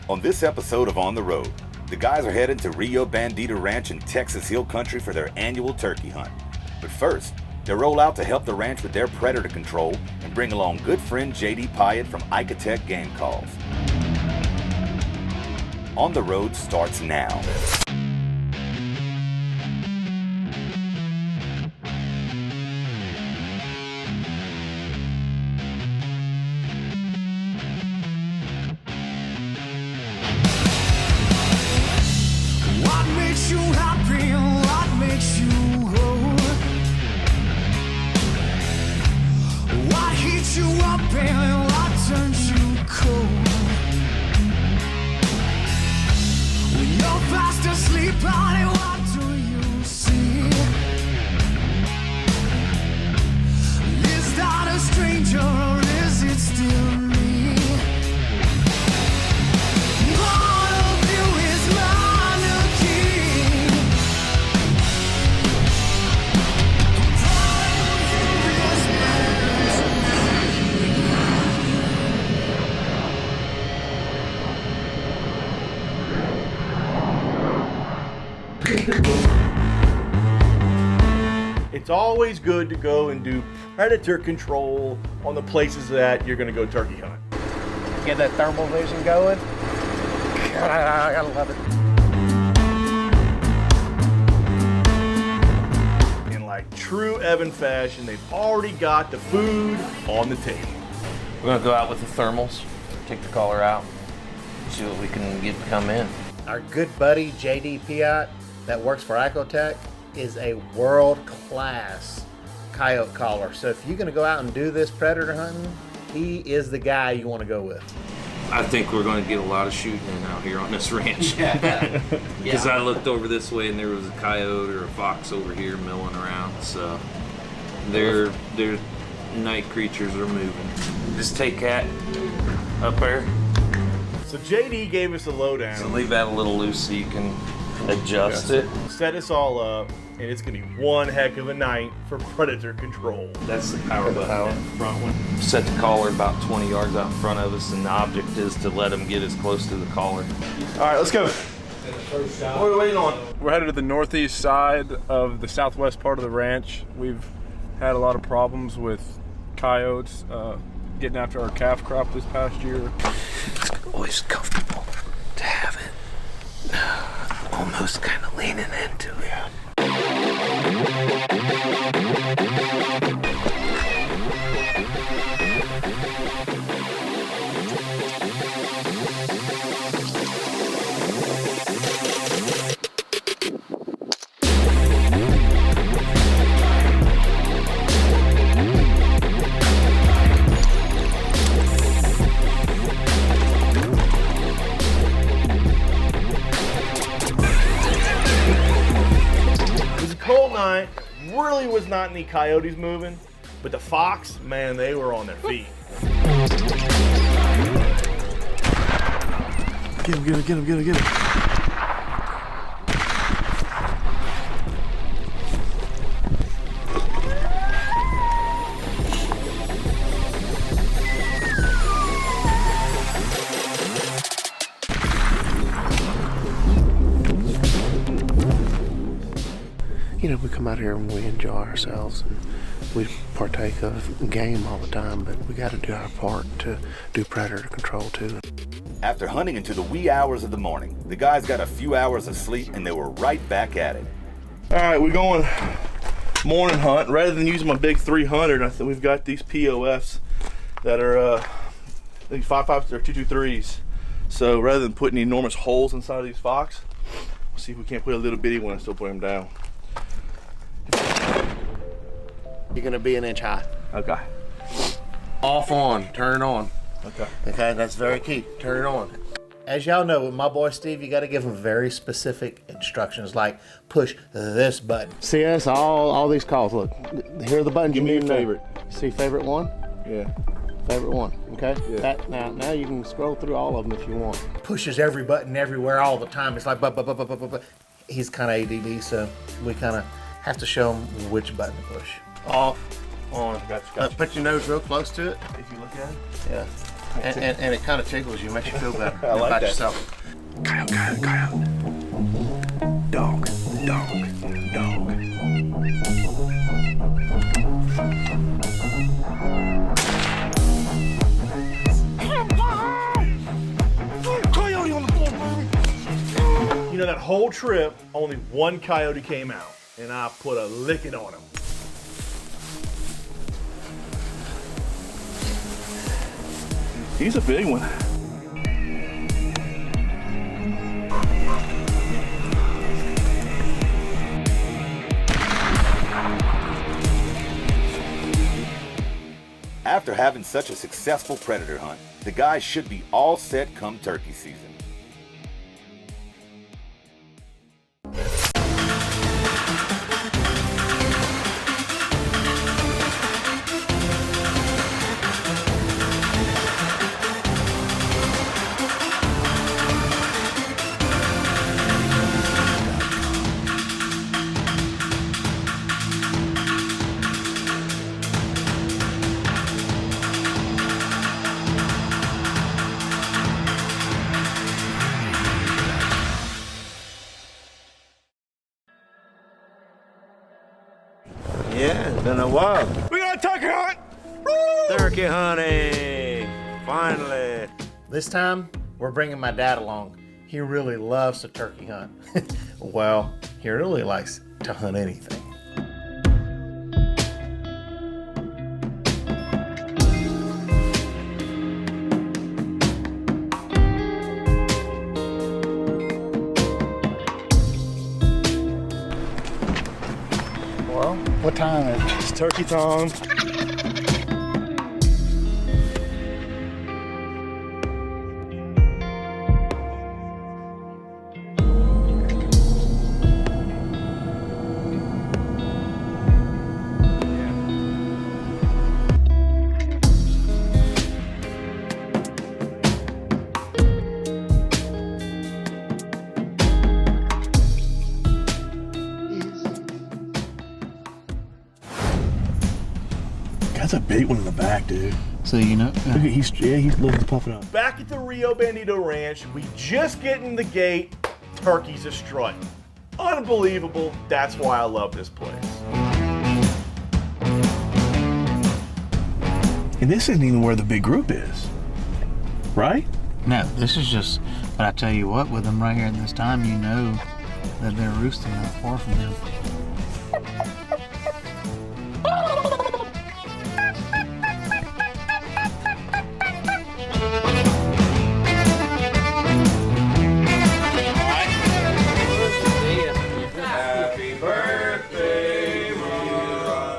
On this episode of On the Road, the guys are heading to Rio Bandito Ranch in Texas Hill Country for their annual turkey hunt. But first, they roll out to help the ranch with their predator control and bring along good friend JD Pyatt from Icatech Game Calls. On the Road starts now. It's always good to go and do predator control on the places that you're going to go turkey hunt. Get that thermal vision going. God, I gotta love it. In like true Evan fashion, they've already got the food on the table. We're gonna go out with the thermals, take the collar out, see what we can get to come in. Our good buddy JD Pyatt that works for Icatech is a world-class coyote caller. So if you're going to go out and do this predator hunting, he is the guy you want to go with. I think we're going to get a lot of shooting in out here on this ranch. Because I looked over this way and there was a coyote or a fox over here milling around. So their night creatures are moving. Just take Cat up there. So JD gave us a lowdown. So leave that a little loose so you can adjust it. Set us all up, and it's going to be one heck of a night for predator control. That's the power button. Front one. Set the collar about 20 yards out in front of us, and the object is to let them get as close to the collar. All right, let's go. What are we waiting on? We're headed to the northeast side of the southwest part of the ranch. We've had a lot of problems with coyotes getting after our calf crop this past year. It's always comfortable to have it almost kind of leaning into it. Night really was not any coyotes moving, but the fox, man, they were on their feet. Get him. You know, we come out here and we enjoy ourselves and we partake of game all the time, but we got to do our part to do predator control too. After hunting into the wee hours of the morning, the guys got a few hours of sleep and they were right back at it. All right, we're going morning hunt. Rather than using my big 300, I think we've got these POFs that are these 5.5s or 223s. So rather than putting enormous holes inside of these fox, we'll see if we can't put a little bitty one and still put them down. You're going to be an inch high. Okay. Off on, turn it on. Okay. Okay, that's very key. Turn it on. As y'all know, with my boy Steve, you got to give him very specific instructions, like push this button. See us, all these calls. Look, here are the buttons. Give me your favorite. See favorite one? Yeah. Favorite one, okay? Yeah. That, now you can scroll through all of them if you want. Pushes every button everywhere all the time. It's like, but. He's kind of ADD, so we kind of have to show him which button to push. Off, on, gotcha. Put your nose real close to it. If you look at it. Yeah. And it kind of tickles you, makes you feel better I like about that. yourself. Coyote, coyote, coyote. Dog, dog, dog. Coyote on the floor, bro. You know, that whole trip, only one coyote came out, and I put a licking on him. He's a big one. After having such a successful predator hunt, the guys should be all set come turkey season. Yeah, it's been a while. We got a turkey hunt! Turkey hunting! Finally. This time, we're bringing my dad along. He really loves to turkey hunt. Well, he really likes to hunt anything. Well, what time is it? It's turkey time. That's a big one in the back, dude. So you know, Look at he's looking to puff it up. Back at the Rio Bandito Ranch, we just get in the gate, turkeys are strutting. Unbelievable. That's why I love this place. And this isn't even where the big group is, right? no, this is just. But I tell you what, with them right here at this time, you know that they're roosting not far from them.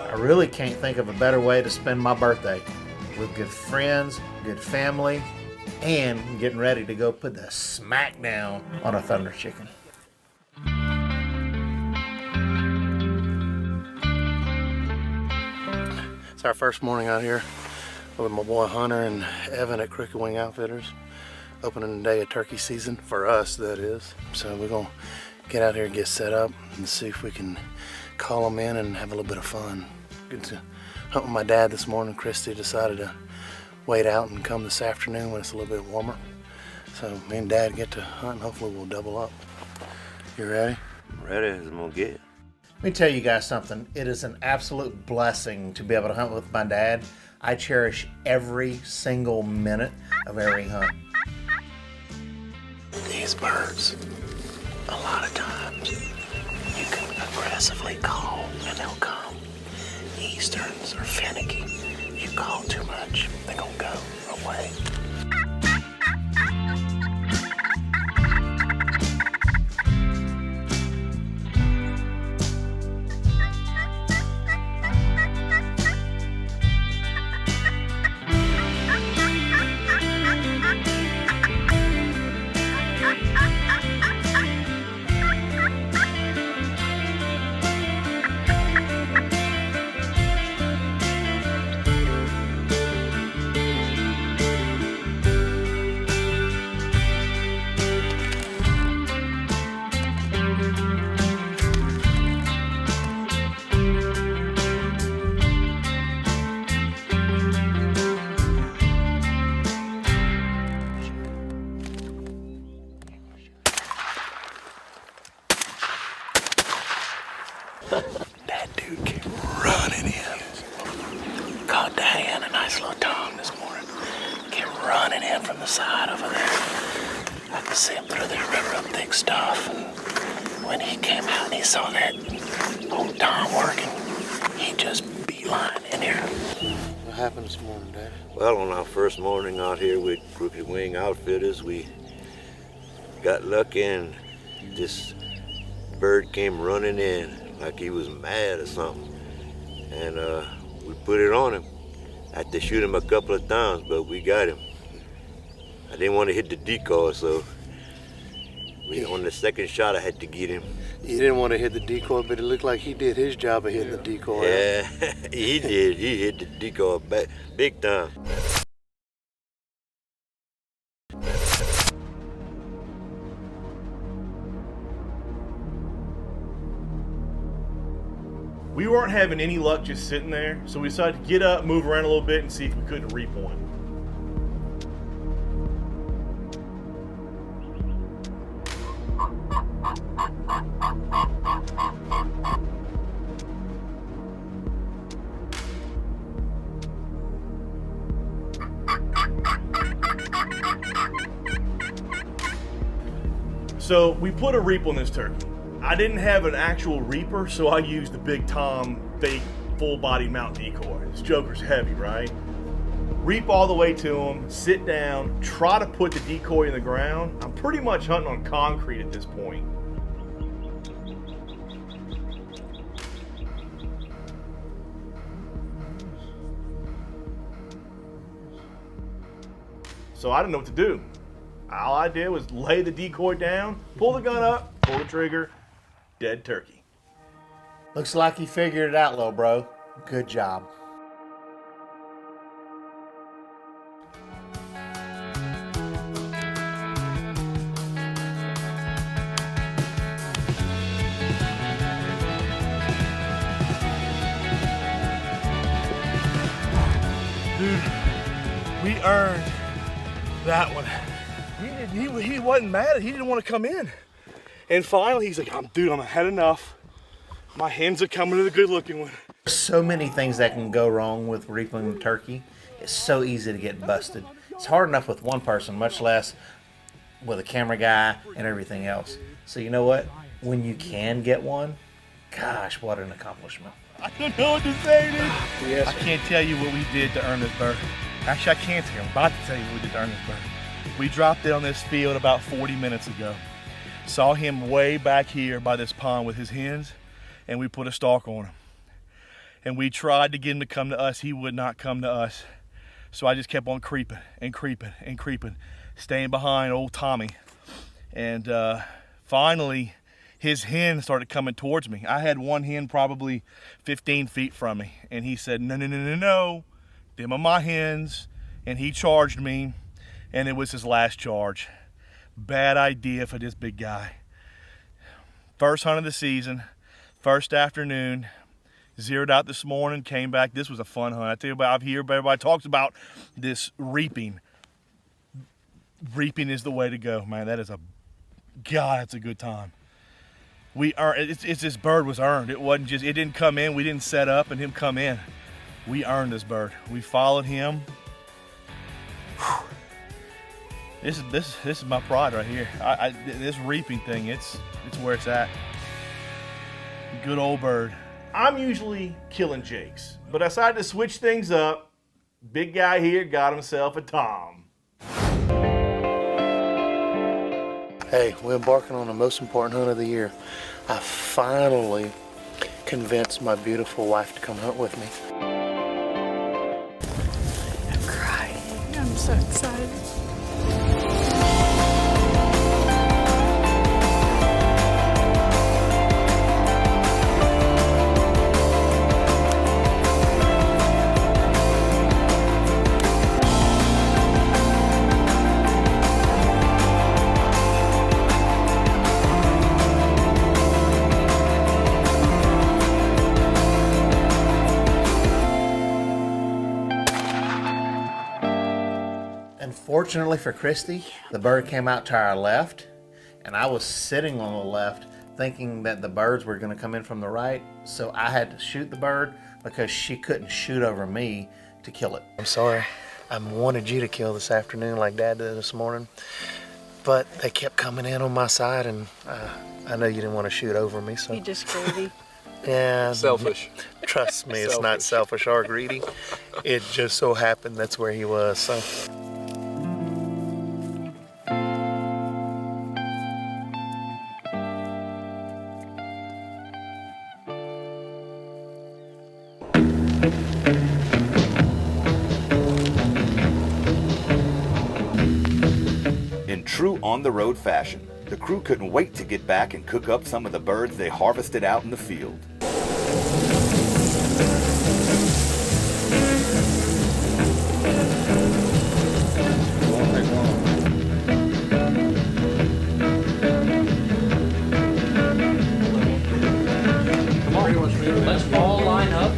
I really can't think of a better way to spend my birthday. With good friends, good family, and getting ready to go put the smack down on a thunder chicken. It's our first morning out here with my boy Hunter and Evan at Crooked Wing Outfitters. Opening the day of turkey season, for us that is. So we're gonna get out here and get set up and see if we can call them in and have a little bit of fun. Good to hunt with my dad this morning. Christy decided to wait out and come this afternoon when it's a little bit warmer. So me and Dad get to hunt and hopefully we'll double up. You ready? Ready as I'm gonna get. Let me tell you guys something. It is an absolute blessing to be able to hunt with my dad. I cherish every single minute of every hunt. These birds, a lot of times, you can aggressively call and they'll come. Easterns are finicky. You call too much, they're gonna go away. That dude came running in. Caught Daddy on a nice little tongue this morning. Came running in from the side over there. I could see him through there ripping up thick stuff. And when he came out and he saw that old Tom working, he just beeline in here. What happened this morning, Daddy? Well, on our first morning out here with Crooked Wing Outfitters, we got lucky and this bird came running in like he was mad or something. And we put it on him. I had to shoot him a couple of times, but we got him. I didn't want to hit the decoy, so on the second shot I had to get him. You didn't want to hit the decoy, but it looked like he did his job of hitting the decoy. Yeah, he did. He hit the decoy big time. We weren't having any luck just sitting there, so we decided to get up, move around a little bit, and see if we couldn't reap one. So we put a reap on this turkey. I didn't have an actual reaper, so I used the Big Tom fake full-body mount decoy. This joker's heavy, right? Reap all the way to him, sit down, try to put the decoy in the ground. I'm pretty much hunting on concrete at this point. So I didn't know what to do. All I did was lay the decoy down, pull the gun up, pull the trigger, dead turkey. Looks like you figured it out, little bro. Good job. Dude, we earned that one. He wasn't mad. He didn't want to come in. And finally, he's like, I'm had enough. My hens are coming to the good-looking one. So many things that can go wrong with reaping turkey. It's so easy to get busted. It's hard enough with one person, much less with a camera guy and everything else. So you know what? When you can get one, gosh, what an accomplishment. I don't know what to say, dude. Yes, I can't tell you what we did to earn this bird. Actually, I can't tell you. I'm about to tell you what we did to earn this bird. We dropped it on this field about 40 minutes ago. Saw him way back here by this pond with his hens, and we put a stalk on him. And we tried to get him to come to us. He would not come to us. So I just kept on creeping and creeping and creeping, staying behind old Tommy. And finally, his hen started coming towards me. I had one hen probably 15 feet from me, and he said, no, no, no, no, no, them are my hens. And he charged me, and it was his last charge. Bad idea for this big guy. First hunt of the season, first afternoon, zeroed out this morning, came back. This was a fun hunt. I tell you about, I've heard everybody talks about this reaping. Reaping is the way to go, man. That is God, that's a good time. We earned, it's this bird was earned. It wasn't just, it didn't come in. We didn't set up and him come in. We earned this bird. We followed him. Whew. This is my pride right here. This reaping thing, it's where it's at. Good old bird. I'm usually killing jakes, but I decided to switch things up. Big guy here got himself a tom. Hey, we're embarking on the most important hunt of the year. I finally convinced my beautiful wife to come hunt with me. I'm crying. I'm so excited. Fortunately for Christy, the bird came out to our left, and I was sitting on the left thinking that the birds were going to come in from the right. So I had to shoot the bird because she couldn't shoot over me to kill it. I'm sorry. I wanted you to kill this afternoon like Dad did this morning, but they kept coming in on my side, and I know you didn't want to shoot over me, so. You just greedy. Yeah. Selfish. Trust me, it's not selfish or greedy. It just so happened that's where he was, so. In true on-the-road fashion, the crew couldn't wait to get back and cook up some of the birds they harvested out in the field. Let's all line up.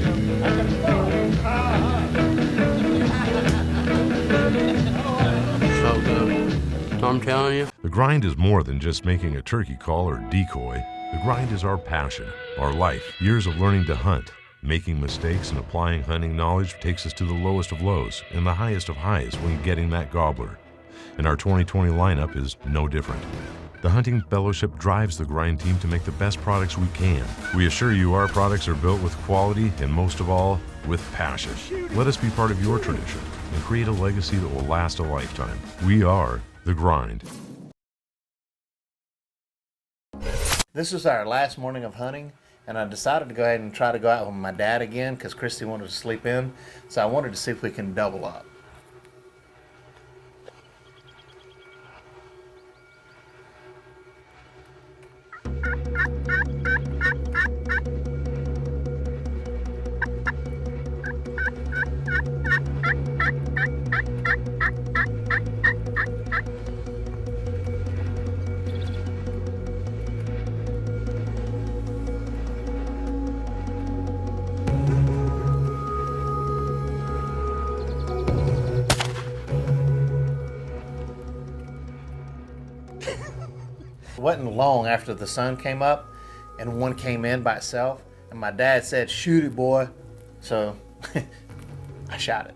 So good. So I'm telling you. The grind is more than just making a turkey call or decoy. The grind is our passion, our life. Years of learning to hunt. Making mistakes and applying hunting knowledge takes us to the lowest of lows and the highest of highs when getting that gobbler. And our 2020 lineup is no different. The Hunting Fellowship drives the grind team to make the best products we can. We assure you our products are built with quality and most of all, with passion. Let us be part of your tradition and create a legacy that will last a lifetime. We are the grind. This was our last morning of hunting, and I decided to go ahead and try to go out with my dad again because Christy wanted to sleep in. So I wanted to see if we can double up. It wasn't long after the sun came up and one came in by itself, and my dad said, "Shoot it, boy." So I shot it.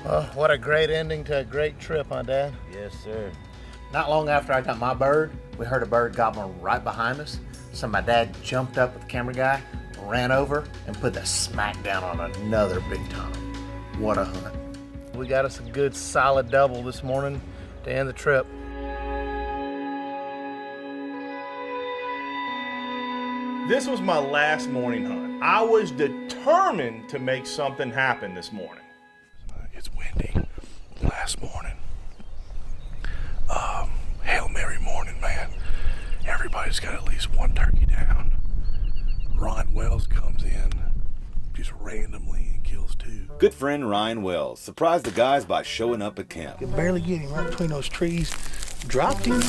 Well, what a great ending to a great trip, huh, Dad? Yes, sir. Not long after I got my bird, we heard a bird gobbling right behind us. So my dad jumped up with the camera guy, ran over, and put the smack down on another big tom. What a hunt. We got us a good solid double this morning to end the trip. This was my last morning hunt. I was determined to make something happen this morning. It's windy. Last morning. Hail Mary morning, man. Everybody's got at least one turkey down. Ron Wells comes in just randomly and kills two. Good friend Ryan Wells surprised the guys by showing up at camp. Could barely get him right between those trees. Dropped him.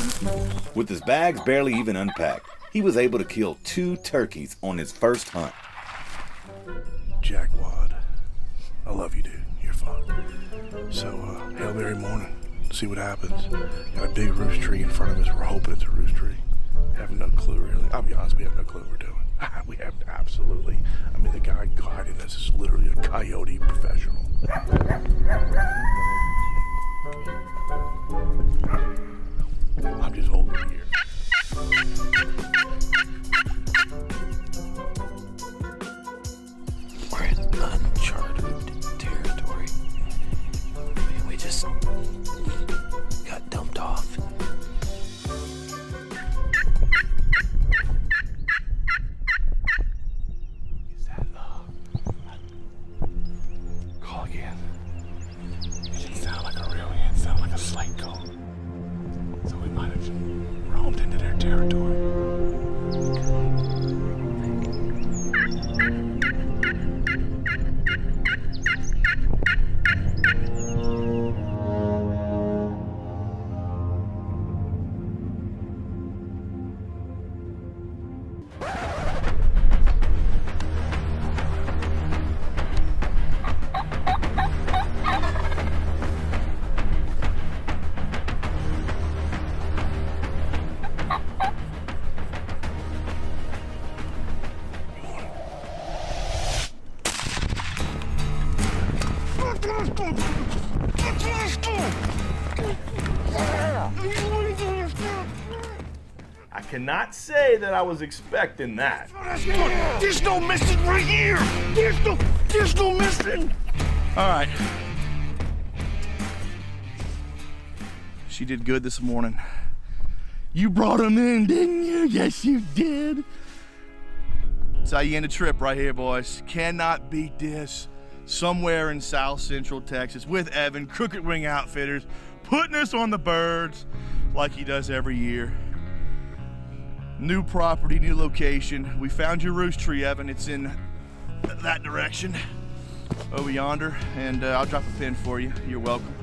With his bags barely even unpacked, he was able to kill 2 turkeys on his first hunt. Jackwad, I love you, dude. You're fun. So, Hail Mary morning. See what happens. Got a big roost tree in front of us. We're hoping it's a roost tree. Have no clue, really. I'll be honest, we have no clue what we're doing. We have absolutely. I mean, the guy guiding us is literally a coyote professional. I'm just holding it here. territory. I cannot say that I was expecting that. There's no missing right here. There's no missing. All right. She did good this morning. You brought him in, didn't you? Yes, you did. That's how you end a trip right here, boys. Cannot beat this. Somewhere in South Central Texas with Evan, Crooked Wing Outfitters, putting us on the birds like he does every year. New property, new location. We found your roost tree, Evan. It's in that direction over yonder, and I'll drop a pin for you. You're welcome.